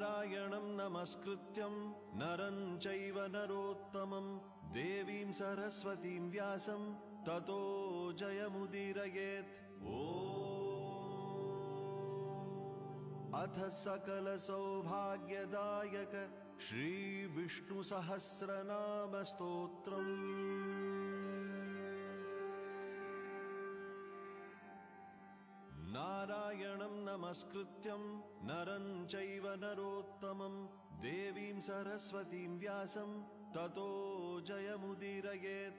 नारायणं नमस्कृत्यं नरं चैव नरोत्तमं देवीं सरस्वतीं व्यासं ततो जयमुदीरयेत्। अथ सकल सौभाग्यदायक श्री विष्णु सहस्रनाम स्तोत्रम्। नारायणं नमस्कृत्यं नरं चैव नरोत्तमं देवीं सरस्वतीं व्यासं ततो जयमुदीरयेत्।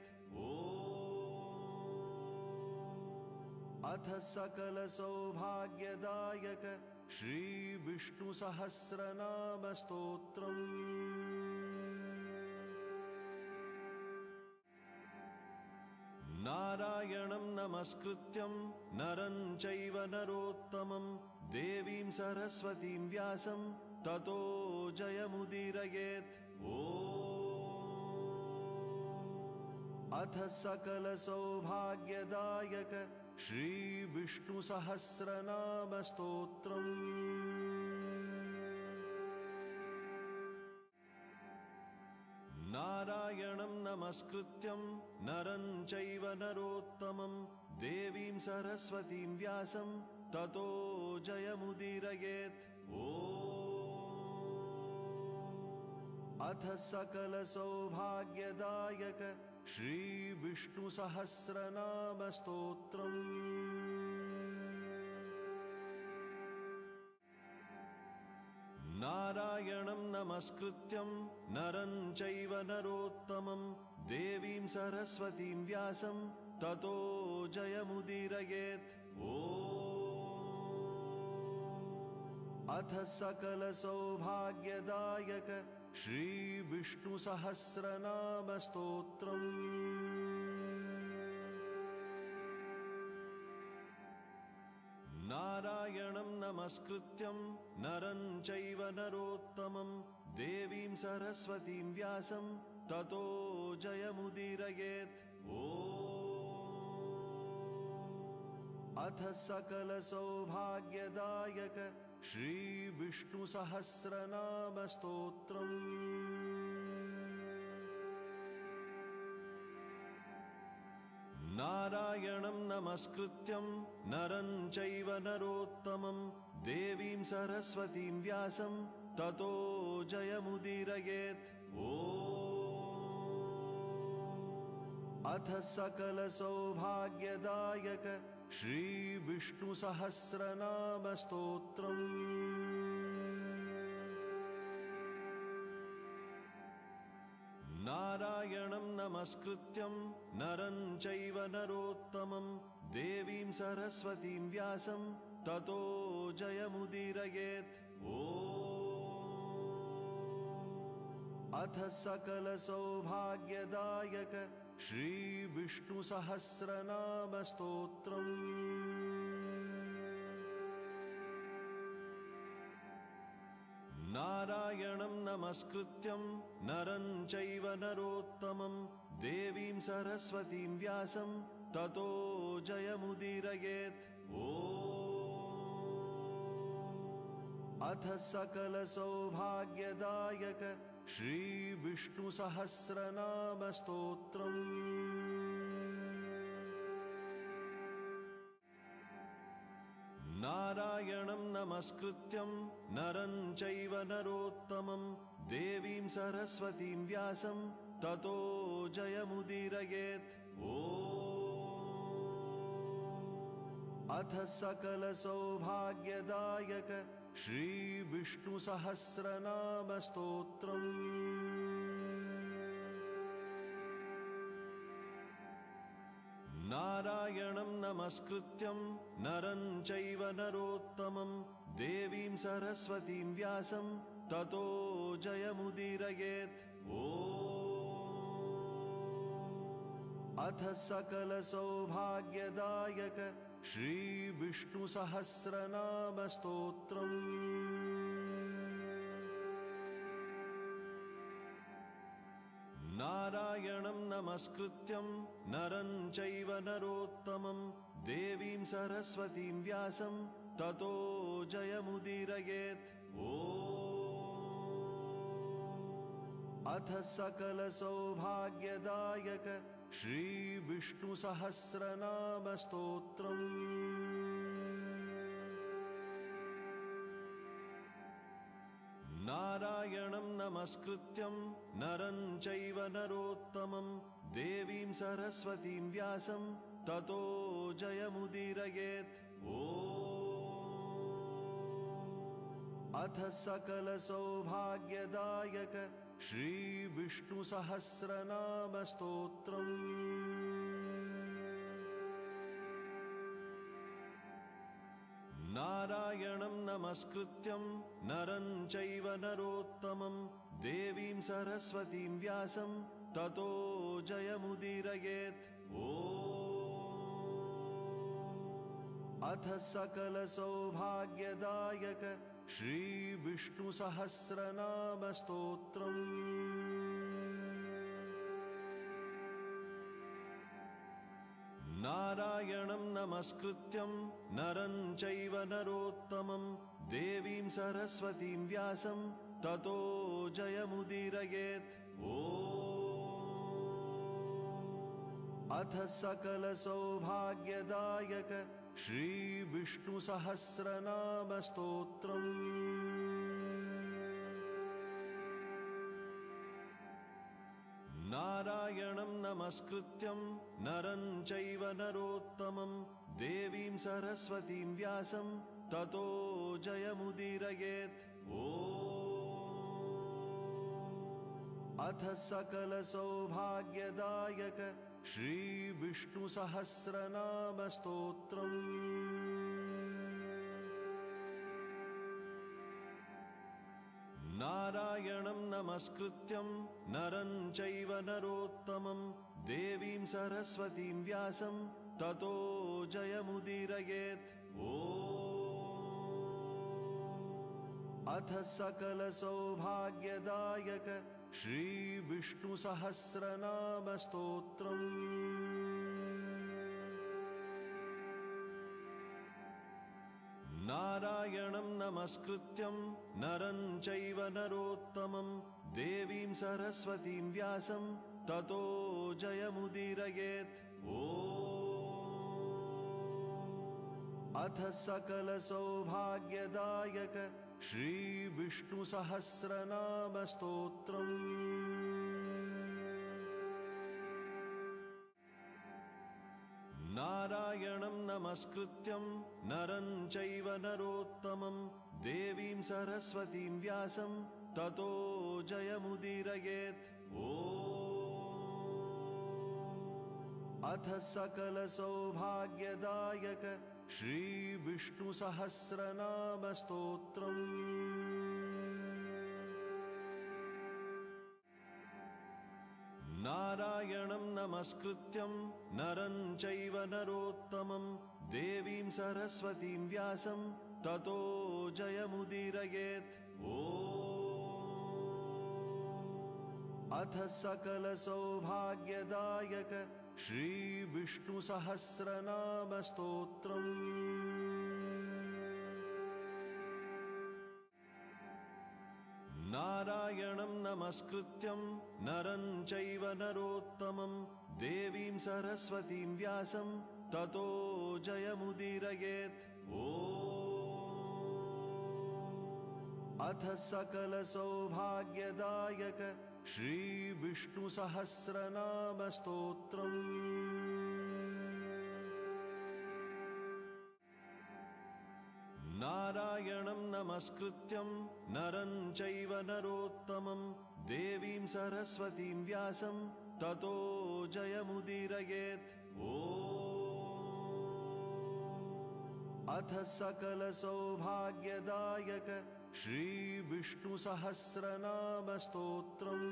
अथ सकल सौभाग्यदायक श्री विष्णु सहस्रनाम स्तोत्रम्। नारायणं नमस्कृत्यं नरं चैव नरोत्तमं देवीं सरस्वतीं व्यासं ततो जयमुदीरयेत्। अथ सकल सौभाग्यदायक श्री विष्णु सहस्रनाम स्तोत्रम्। नारायणं नमस्कृत्यं नरं चैव नरोत्तमं देवीं सरस्वतीं व्यासं ततो जयमुदीरयेत्। अथ सकल सौभाग्यदायक श्री विष्णु सहस्रनाम स्तोत्रम्। नारायणं नमस्कृत्यं नरं चैव नरोत्तमं देवीं सरस्वतीं व्यासं ततो जयमुदीरयेत्। अथ सकल सौभाग्यदायक श्री विष्णु सहस्रनाम स्तोत्रम्। नारायणं नमस्कृत्यं नरं चैव नरोत्तमं देवीं सरस्वतीं व्यासं ततो जयमुदीरयेत्। अथ सकल सौभाग्यदायक श्री विष्णु सहस्रनाम स्तोत्रम्। नारायणं नमस्कृत्यं नरं चैव नरोत्तमं देवीं सरस्वतीं व्यासं ततो जयमुदीरयेत्। अथ सकल सौभाग्यदायक श्री विष्णु सहस्रनाम स्तोत्रम्। नारायणं नमस्कृत्यं नरं चैव नरोत्तमं देवीं सरस्वतीं व्यासं ततो जयमुदीरयेत्। अथ सकल सौभाग्यदायक श्री विष्णु सहस्रनाम स्तोत्रम्। नारायणं नमस्कृत्यं नरं चैव नरोत्तमं देवीं सरस्वतीं व्यासं ततो जयमुदीरयेत्। अथ सकल सौभाग्यदायक श्री विष्णु सहस्रनाम स्तोत्रम्। नारायणं नमस्कृत्यं नरं चैव नरोत्तमं देवीं सरस्वतीं व्यासं ततो जयमुदीरयेत्। अथ सकल सौभाग्यदायक श्री विष्णु सहस्रनाम स्तोत्रम्। नारायणं नमस्कृत्यं नरं चैव नरोत्तमं देवीं सरस्वतीं व्यासं ततो जयमुदीरयेत्। अथ सकल सौभाग्यदायक श्री विष्णु सहस्रनाम स्तोत्रम्। नारायणं नमस्कृत्यं नरं चैव नरोत्तमं देवीं सरस्वतीं व्यासं ततो जयमुदीरयेत्। अथ सकलसौभाग्यदायक श्रीविष्णुसहस्रनामस्तोत्रम्। नारायणं नमस्कृत्यं नरं चैव नरोत्तमं देवीं सरस्वतीं व्यासं ततो जयमुदीरयेत्। अथ सकलसौभाग्यदायक श्रीविष्णुसहस्रनामस्तोत्रम्। नारायणं नमस्कृत्यं नरं चैव नरोत्तमं देवीं सरस्वतीं व्यासं ततो जयमुदीरयेत्। अथ सकलसौभाग्यदायक श्रीविष्णुसहस्रनामस्तोत्रम्। नारायणं नमस्कृत्यं नरं चैव नरोत्तमं देवीं सरस्वतीं व्यासं ततो जयमुदीरयेत्। अथ सकलसौभाग्यदायक श्रीविष्णुसहस्रनामस्तोत्रम्। नारायणं नमस्कृत्यं नरं चैव नरोत्तमं देवीं सरस्वतीं व्यासं ततो जयमुदीरयेत्। अथ सकलसौभाग्यदायक श्रीविष्णुसहस्रनामस्तोत्रम्। नारायणं नमस्कृत्यं नरं चैव नरोत्तमं देवीं सरस्वतीं व्यासं ततो जयमुदीरयेत्। अथ सकलसौभाग्यदायक श्रीविष्णुसहस्रनामस्तोत्रम्। नारायणं नमस्कृत्यं नरं चैव नरोत्तमं देवीं सरस्वतीं व्यासं ततो जयमुदीरयेत्। अथ सकलसौभाग्यदायक श्रीविष्णुसहस्रनामस्तोत्रम्। नारायणं नमस्कृत्यं नरं चैव नरोत्तमं देवीं सरस्वतीं व्यासं ततो जयमुदीरयेत्। अथ सकलसौभाग्यदायक श्रीविष्णुसहस्रनामस्तोत्रम्। नारायणं नमस्कृत्यं नरं चैव नरोत्तमं देवीं सरस्वतीं व्यासं ततो जयमुदीरयेत्। अथ सकलसौभाग्यदायक श्रीविष्णुसहस्रनामस्तोत्रम्। नारायणं नमस्कृत्यं नरं चैव नरोत्तमं देवीं सरस्वतीं व्यासं ततो जयमुदीरयेत्। अथ सकलसौभाग्यदायक श्रीविष्णुसहस्रनामस्तोत्रम्। नारायणं नमस्कृत्यं नरं चैव नरोत्तमं देवीं सरस्वतीं व्यासं ततो जयमुदीरयेत्। अथ सकलसौभाग्यदायक श्रीविष्णुसहस्रनामस्तोत्रम्।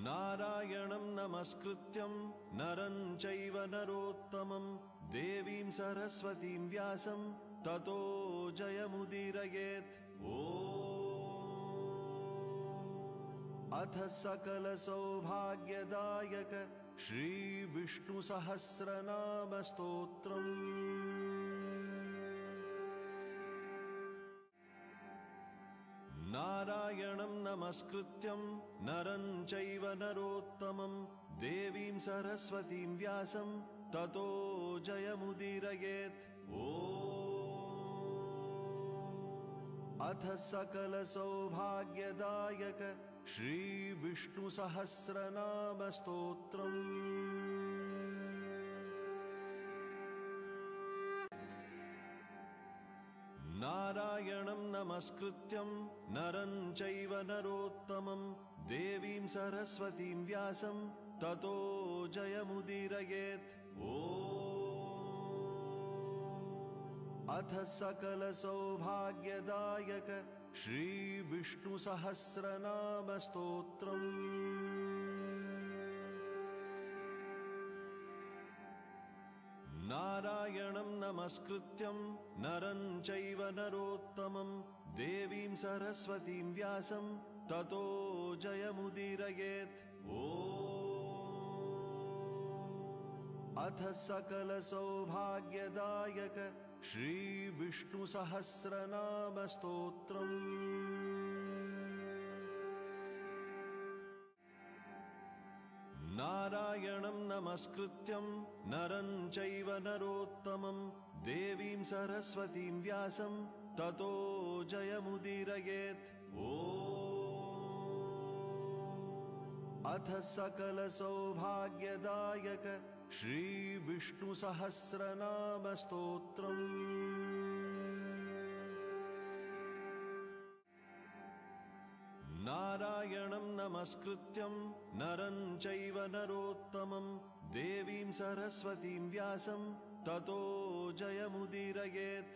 नारायणं नमस्कृत्यं नरं चैव नरोत्तमं देवीं सरस्वतीं व्यासं ततो जयमुदीरयेत्। अथ सकलसौभाग्यदायक श्रीविष्णुसहस्रनामस्तोत्रम्। नारायणं नमस्कृत्यं नरं चैव नरोत्तमं देवीं सरस्वतीं व्यासं ततो जयमुदीरयेत्। अथ सकलसौभाग्यदायक श्रीविष्णुसहस्रनामस्तोत्रम्। नारायणं नमस्कृत्यं नरं चैव नरोत्तमं देवीं सरस्वतीं व्यासं ततो जयमुदीरयेत्। अथ सकलसौभाग्यदायक श्रीविष्णुसहस्रनामस्तोत्रम्। नारायणं नमस्कृत्यं नरं चैव नरोत्तमं देवीं सरस्वतीं व्यासं ततो जयमुदीरयेत्। अथ सकलसौभाग्यदायक श्रीविष्णुसहस्रनामस्तोत्रम्। नारायणं नमस्कृत्यं नरं चैव नरोत्तमं देवीं सरस्वतीं व्यासं ततो जयमुदीरयेत्। अथ सकलसौभाग्यदायक श्रीविष्णुसहस्रनामस्तोत्रम्। नारायणं नमस्कृत्यं नरं चैव नरोत्तमं देवीं सरस्वतीं व्यासं ततो जयमुदीरयेत्।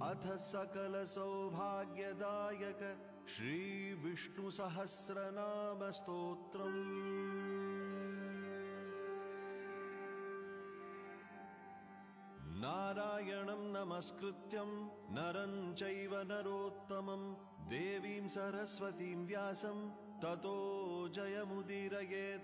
अथ सकलसौभाग्यदायक श्रीविष्णुसहस्रनामस्तोत्रम्। नारायणं नमस्कृत्यं नरं चैव नरोत्तमं देवीं सरस्वतीं व्यासं ततो जयमुदीरयेत्।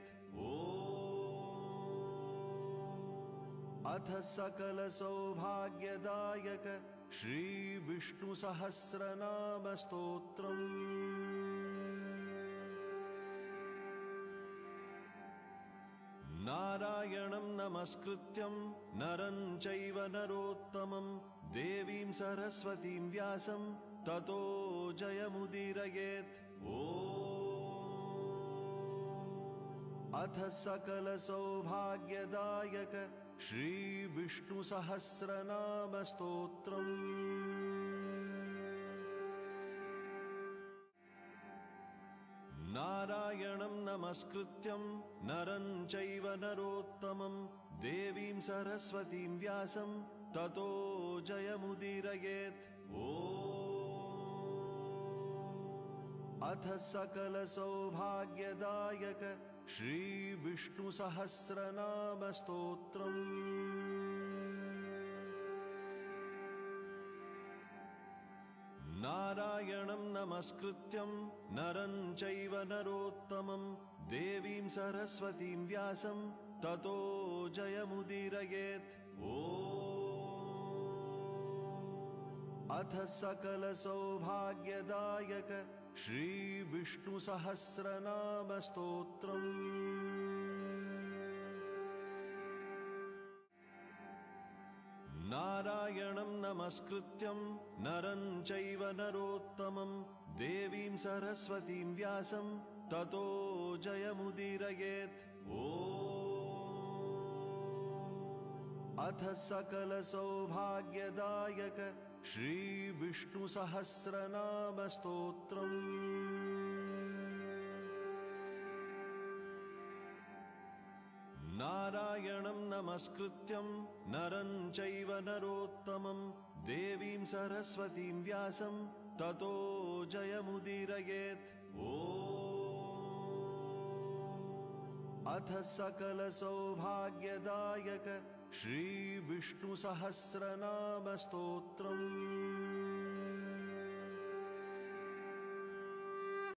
अथ सकलसौभाग्यदायक श्रीविष्णुसहस्रनामस्तोत्रम्। नारायणं नमस्कृत्यं नरं चैव नरोत्तमं देवीं सरस्वतीं व्यासं ततो जयमुदीरयेत्। अथ सकलसौभाग्यदायक श्रीविष्णुसहस्रनामस्तोत्रम्। नारायणं नमस्कृत्यं नरं चैव नरोत्तमं देवीं सरस्वतीं व्यासं ततो जयमुदीरयेत्। अथ सकलसौभाग्यदायक श्रीविष्णुसहस्रनामस्तोत्रम्। नारायणं नमस्कृत्यं नरं चैव नरोत्तमं देवीं सरस्वतीं व्यासं ततो जयमुदीरयेत्। अथ सकलसौभाग्यदायक श्रीविष्णुसहस्रनामस्तोत्रम्। नारायणं नमस्कृत्यं नरं चैव नरोत्तमं देवीं सरस्वतीं व्यासं ततो जयमुदीरयेत्। अथ सकलसौभाग्यदायक श्रीविष्णुसहस्रनामस्तोत्रम्। नारायणं नमस्कृत्यं नरं चैव नरोत्तमं देवीं सरस्वतीं व्यासं ततो जयमुदीरयेत्। अथ सकलसौभाग्यदायक श्रीविष्णुसहस्रनामस्तोत्रम्।